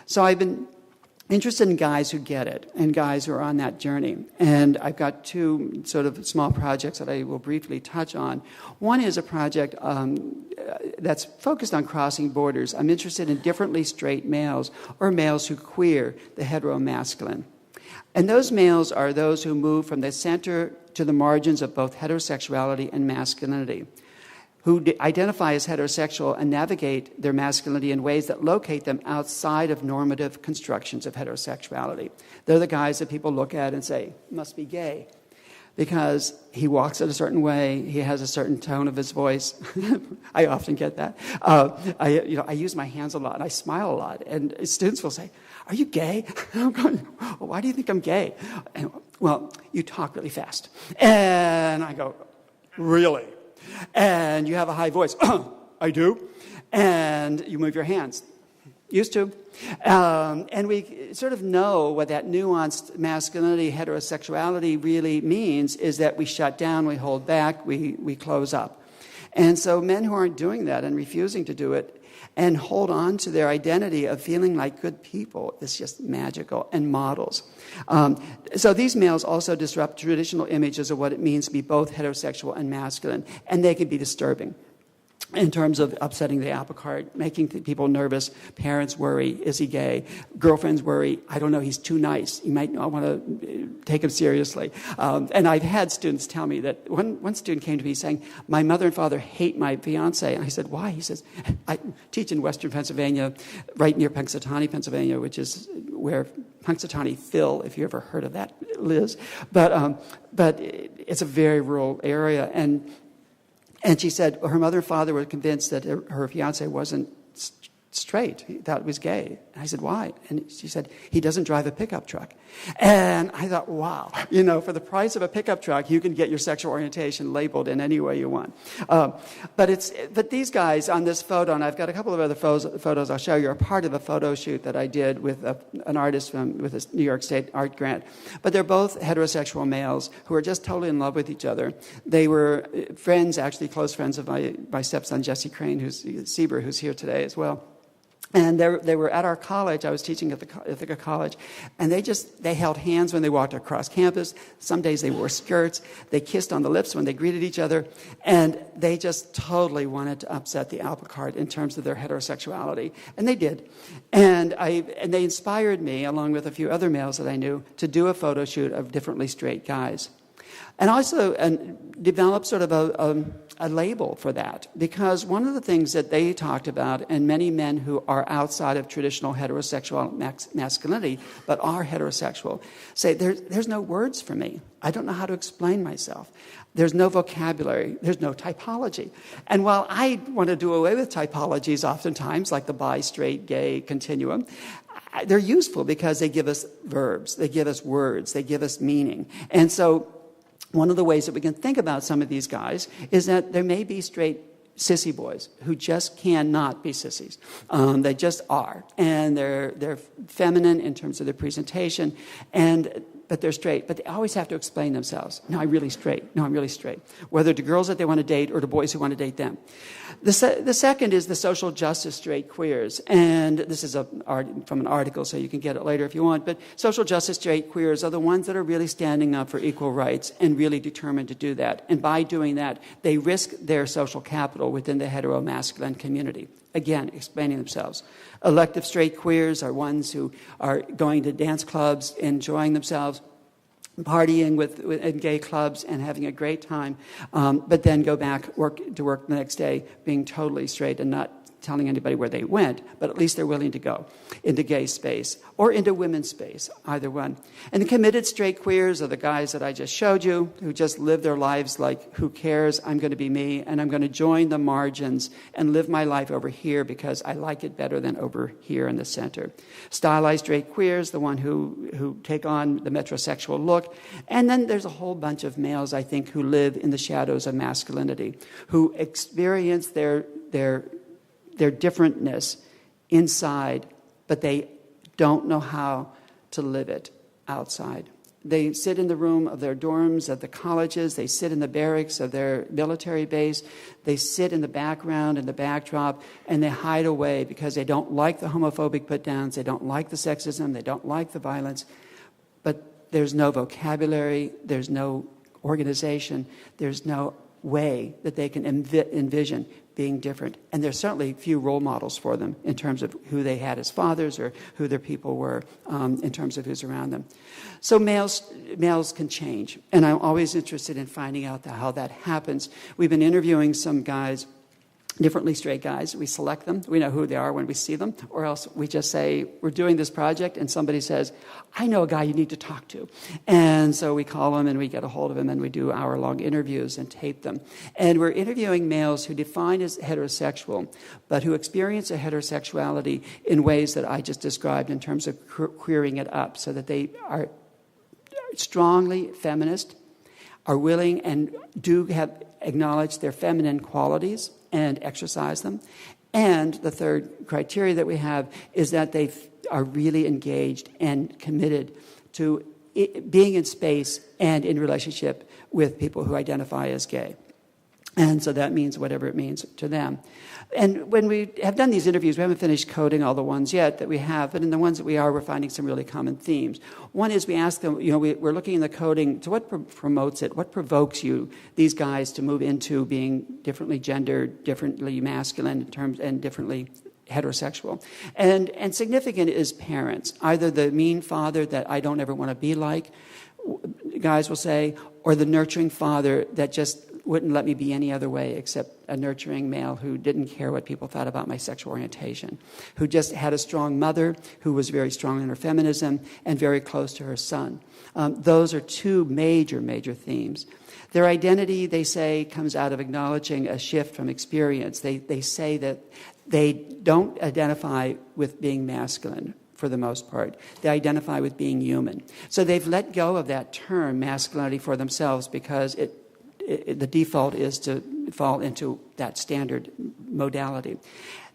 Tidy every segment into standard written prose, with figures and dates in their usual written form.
So I've been interested in guys who get it and guys who are on that journey. And I've got two sort of small projects that I will briefly touch on. One is a project that's focused on crossing borders. I'm interested in differently straight males or males who queer the heteromasculine. And those males are those who move from the center to the margins of both heterosexuality and masculinity, who identify as heterosexual and navigate their masculinity in ways that locate them outside of normative constructions of heterosexuality. They're the guys that people look at and say, must be gay, because he walks in a certain way, he has a certain tone of his voice. I often get that. I use my hands a lot, and I smile a lot, and students will say, are you gay? I'm going, well, why do you think I'm gay? And, well, you talk really fast. And I go, really? And you have a high voice. I do. And you move your hands. Used to. And we sort of know what that nuanced masculinity, heterosexuality really means is that we shut down, we hold back, we close up. And so men who aren't doing that and refusing to do it and hold on to their identity of feeling like good people is just magical, and models. So these males also disrupt traditional images of what it means to be both heterosexual and masculine, and they can be disturbing in terms of upsetting the apple cart, making people nervous. Parents worry, is he gay? Girlfriends worry, I don't know, he's too nice. You might not want to take him seriously. And I've had students tell me that one student came to me saying, my mother and father hate my fiance. And I said, why? He says, I teach in western Pennsylvania, right near Punxsutawney, Pennsylvania, which is where Punxsutawney Phil, if you ever heard of that, lives. But it's a very rural area. And she said her mother and father were convinced that her fiancé wasn't straight. He thought he was gay. And I said, why? And she said, he doesn't drive a pickup truck. And I thought, wow, for the price of a pickup truck, you can get your sexual orientation labeled in any way you want. But these guys on this photo, and I've got a couple of other photos I'll show you, are part of a photo shoot that I did with an artist with a New York State art grant. But they're both heterosexual males who are just totally in love with each other. They were friends, actually close friends of my stepson, Jesse Crane, who's here today as well. And they were at our college. I was teaching at Ithaca College. And they held hands when they walked across campus. Some days they wore skirts. They kissed on the lips when they greeted each other. And they just totally wanted to upset the apple cart in terms of their heterosexuality. And they did. And they inspired me, along with a few other males that I knew, to do a photo shoot of differently straight guys. And also develop sort of a label for that. Because one of the things that they talked about, and many men who are outside of traditional heterosexual masculinity, but are heterosexual, say, there's no words for me. I don't know how to explain myself. There's no vocabulary. There's no typology. And while I want to do away with typologies oftentimes, like the bi, straight, gay continuum, they're useful because they give us verbs. They give us words. They give us meaning. And so one of the ways that we can think about some of these guys is that there may be straight sissy boys who just cannot be sissies. They just are. And they're feminine in terms of their presentation, but they're straight. But they always have to explain themselves. No, I'm really straight. No, I'm really straight. Whether to girls that they want to date or to boys who want to date them. The second is the social justice straight queers. And this is from an article, so you can get it later if you want. But social justice straight queers are the ones that are really standing up for equal rights and really determined to do that. And by doing that, they risk their social capital within the heteromasculine community. Again, explaining themselves. Elective straight queers are ones who are going to dance clubs, enjoying themselves, partying in gay clubs and having a great time, but then go back to work the next day being totally straight and not telling anybody where they went, but at least they're willing to go into gay space or into women's space, either one. And the committed straight queers are the guys that I just showed you, who just live their lives like, who cares, I'm going to be me, and I'm going to join the margins and live my life over here because I like it better than over here in the center. Stylized straight queers, the one who take on the metrosexual look. And then there's a whole bunch of males, I think, who live in the shadows of masculinity, who experience their differentness inside, but they don't know how to live it outside. They sit in the room of their dorms at the colleges. They sit in the barracks of their military base. They sit in the background and the backdrop, and they hide away because they don't like the homophobic put-downs. They don't like the sexism. They don't like the violence. But there's no vocabulary. There's no organization. There's no way that they can envision being different. And there's certainly few role models for them in terms of who they had as fathers or who their people were in terms of who's around them. So males can change. And I'm always interested in finding out how that happens. We've been interviewing some guys, differently straight guys. We select them. We know who they are when we see them. Or else we just say, we're doing this project, and somebody says, I know a guy you need to talk to. And so we call him, and we get a hold of him, and we do hour-long interviews and tape them. And we're interviewing males who define as heterosexual, but who experience a heterosexuality in ways that I just described in terms of queering it up, so that they are strongly feminist, are willing and do have acknowledge their feminine qualities and exercise them. And the third criteria that we have is that they are really engaged and committed to being in space and in relationship with people who identify as gay. And so that means whatever it means to them. And when we have done these interviews, we haven't finished coding all the ones yet that we have, but in the ones that we are, we're finding some really common themes. One is we ask them, we're looking in the coding, so what promotes it? What provokes you, these guys, to move into being differently gendered, differently masculine in terms, and differently heterosexual? And significant is parents, either the mean father that I don't ever want to be like, guys will say, or the nurturing father that just wouldn't let me be any other way except a nurturing male who didn't care what people thought about my sexual orientation, who just had a strong mother who was very strong in her feminism and very close to her son. Those are two major, major themes. Their identity, they say, comes out of acknowledging a shift from experience. They say that they don't identify with being masculine for the most part. They identify with being human. So they've let go of that term, masculinity, for themselves because the default is to fall into that standard modality.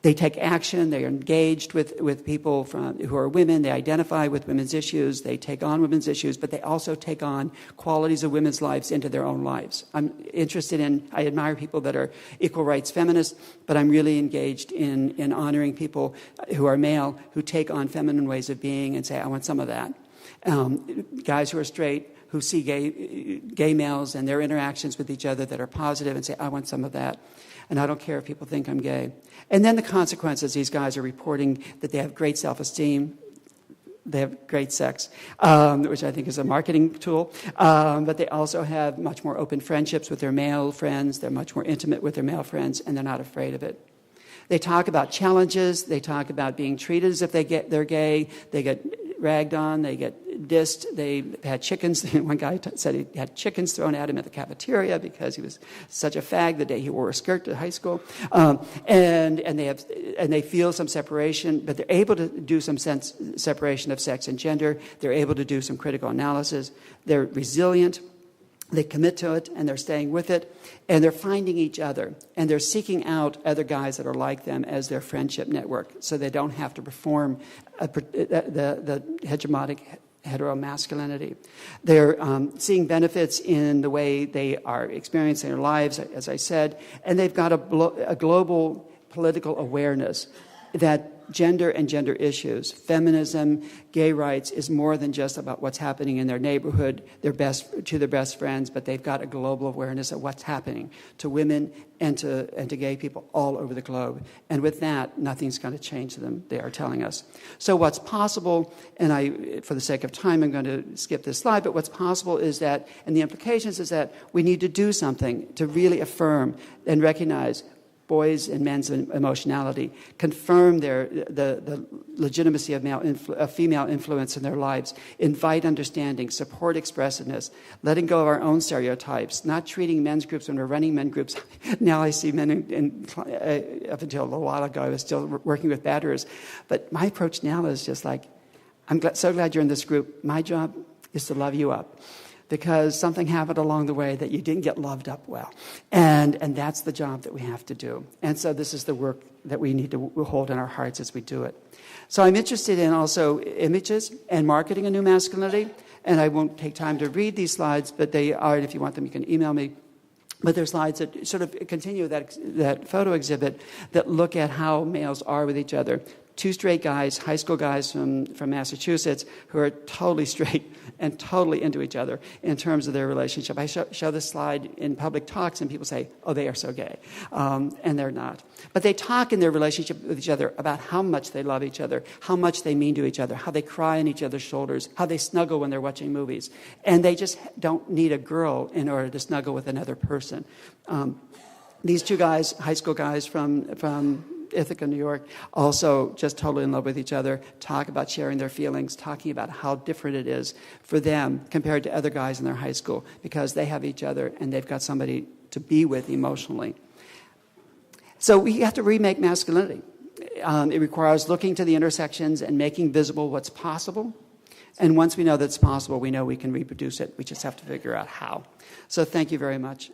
They take action. They are engaged with people who are women. They identify with women's issues. They take on women's issues, but they also take on qualities of women's lives into their own lives. I admire people that are equal rights feminists, but I'm really engaged in honoring people who are male, who take on feminine ways of being and say, I want some of that. Guys who are straight, who see gay males and their interactions with each other that are positive and say, I want some of that. And I don't care if people think I'm gay. And then the consequences, these guys are reporting that they have great self-esteem, they have great sex, which I think is a marketing tool, but they also have much more open friendships with their male friends, they're much more intimate with their male friends, and they're not afraid of it. They talk about challenges, they talk about being treated as if they're gay, they get ragged on, they get dissed, they had chickens. One guy said he had chickens thrown at him at the cafeteria because he was such a fag the day he wore a skirt to high school. And they feel some separation, but they're able to do some separation of sex and gender. They're able to do some critical analysis. They're resilient. They commit to it, and they're staying with it, and they're finding each other, and they're seeking out other guys that are like them as their friendship network, so they don't have to perform the hegemonic heteromasculinity. They're seeing benefits in the way they are experiencing their lives, as I said, and they've got a global political awareness that gender and gender issues, feminism, gay rights, is more than just about what's happening in their neighborhood, their best friends, but they've got a global awareness of what's happening to women and to gay people all over the globe. And with that, nothing's going to change them, they are telling us. So what's possible, and for the sake of time, I'm going to skip this slide, but what's possible is that, and the implications is that we need to do something to really affirm and recognize boys and men's emotionality, confirm the legitimacy of female influence in their lives, invite understanding, support expressiveness, letting go of our own stereotypes, not treating men's groups when we're running men's groups. Now I see men, up until a while ago, I was still working with batterers. But my approach now is just like, so glad you're in this group. My job is to love you up, because something happened along the way that you didn't get loved up well. And that's the job that we have to do. And so this is the work that we need to hold in our hearts as we do it. So I'm interested in also images and marketing a new masculinity. And I won't take time to read these slides, but they are, and if you want them, you can email me. But there's slides that sort of continue that photo exhibit that look at how males are with each other. Two straight guys, high school guys from Massachusetts, who are totally straight and totally into each other in terms of their relationship. I show this slide in public talks, and people say, oh, they are so gay. And they're not. But they talk in their relationship with each other about how much they love each other, how much they mean to each other, how they cry on each other's shoulders, how they snuggle when they're watching movies. And they just don't need a girl in order to snuggle with another person. These two guys, high school guys from Ithaca, New York, also just totally in love with each other, talk about sharing their feelings, talking about how different it is for them compared to other guys in their high school because they have each other and they've got somebody to be with emotionally. So we have to remake masculinity. It requires looking to the intersections and making visible what's possible. And once we know that's possible, we know we can reproduce it. We just have to figure out how. So thank you very much.